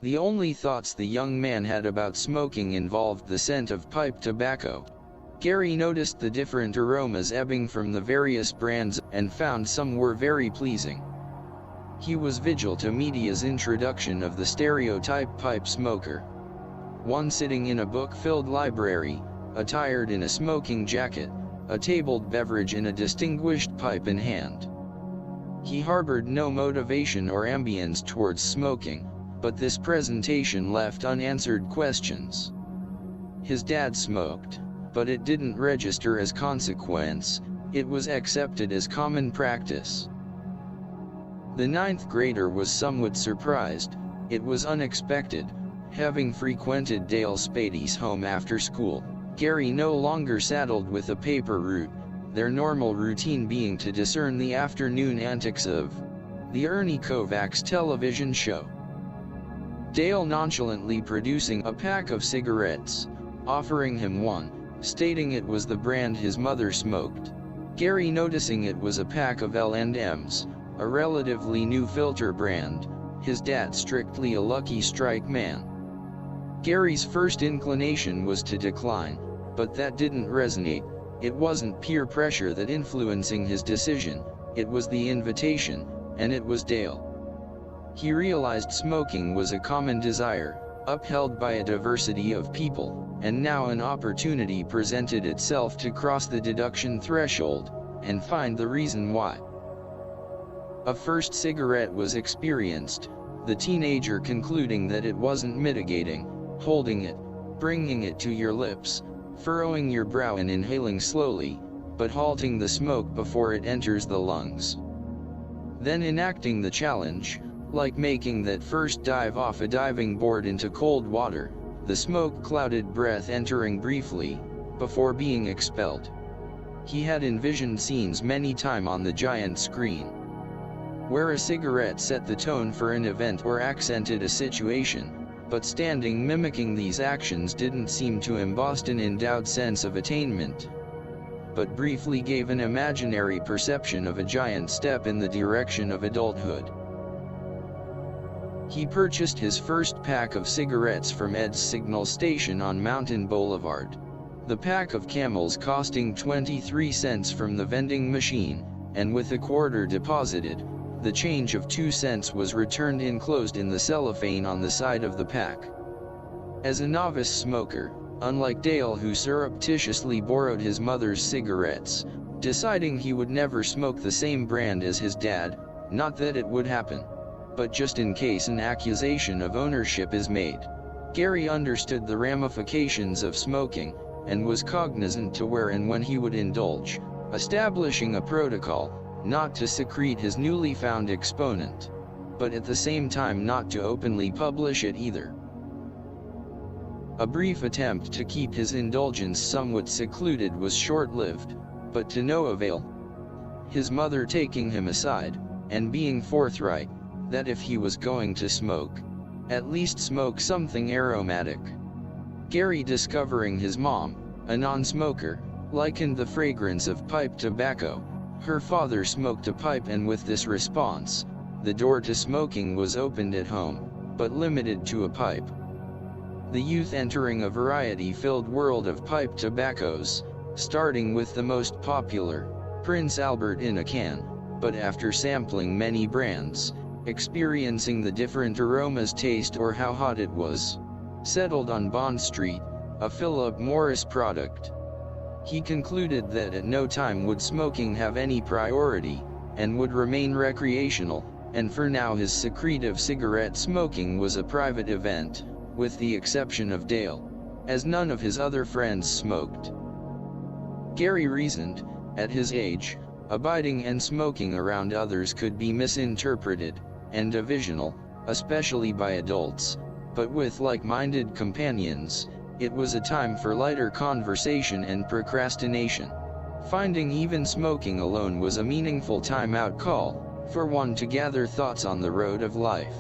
The only thoughts the young man had about smoking involved the scent of pipe tobacco. Gary noticed the different aromas ebbing from the various brands and found some were very pleasing. He was vigilant to media's introduction of the stereotype pipe smoker. One sitting in a book-filled library, attired in a smoking jacket, a tabled beverage in a distinguished pipe in hand. He harbored no motivation or ambience towards smoking, but this presentation left unanswered questions. His dad smoked, but it didn't register as consequence, it was accepted as common practice. The ninth grader was somewhat surprised. It was unexpected. Having frequented Dale Spady's home after school, Gary no longer saddled with a paper route, their normal routine being to discern the afternoon antics of the Ernie Kovacs television show. Dale nonchalantly producing a pack of cigarettes, offering him one, stating it was the brand his mother smoked. Gary noticing it was a pack of L&Ms, a relatively new filter brand, his dad strictly a Lucky Strike man. Gary's first inclination was to decline, but that didn't resonate. It wasn't peer pressure that influencing his decision, it was the invitation, and it was Dale. He realized smoking was a common desire, upheld by a diversity of people, and now an opportunity presented itself to cross the deduction threshold, and find the reason why. A first cigarette was experienced, the teenager concluding that it wasn't mitigating, holding it, bringing it to your lips, furrowing your brow and inhaling slowly, but halting the smoke before it enters the lungs. Then enacting the challenge, like making that first dive off a diving board into cold water, the smoke-clouded breath entering briefly, before being expelled. He had envisioned scenes many times on the giant screen, where a cigarette set the tone for an event or accented a situation, but standing mimicking these actions didn't seem to emboss an endowed sense of attainment, but briefly gave an imaginary perception of a giant step in the direction of adulthood. He purchased his first pack of cigarettes from Ed's signal station on Mountain Boulevard. The pack of Camels costing 23 cents from the vending machine, and with a quarter deposited, the change of 2 cents was returned enclosed in the cellophane on the side of the pack. As a novice smoker, unlike Dale who surreptitiously borrowed his mother's cigarettes, deciding he would never smoke the same brand as his dad, not that it would happen, but just in case an accusation of ownership is made. Gary understood the ramifications of smoking, and was cognizant to where and when he would indulge, establishing a protocol, not to secrete his newly found exponent, but at the same time not to openly publish it either. A brief attempt to keep his indulgence somewhat secluded was short-lived, but to no avail. His mother taking him aside, and being forthright, that if he was going to smoke, at least smoke something aromatic. Gary, discovering his mom, a non-smoker, likened the fragrance of pipe tobacco. Her father smoked a pipe, and with this response, the door to smoking was opened at home, but limited to a pipe. The youth entering a variety-filled world of pipe tobaccos, starting with the most popular, Prince Albert in a can, but after sampling many brands, experiencing the different aromas, taste or how hot it was, settled on Bond Street, a Philip Morris product. He concluded that at no time would smoking have any priority, and would remain recreational, and for now his secretive cigarette smoking was a private event, with the exception of Dale, as none of his other friends smoked. Gary reasoned, at his age, abiding and smoking around others could be misinterpreted, and divisional, especially by adults, but with like-minded companions, it was a time for lighter conversation and procrastination. Finding even smoking alone was a meaningful time-out call, for one to gather thoughts on the road of life.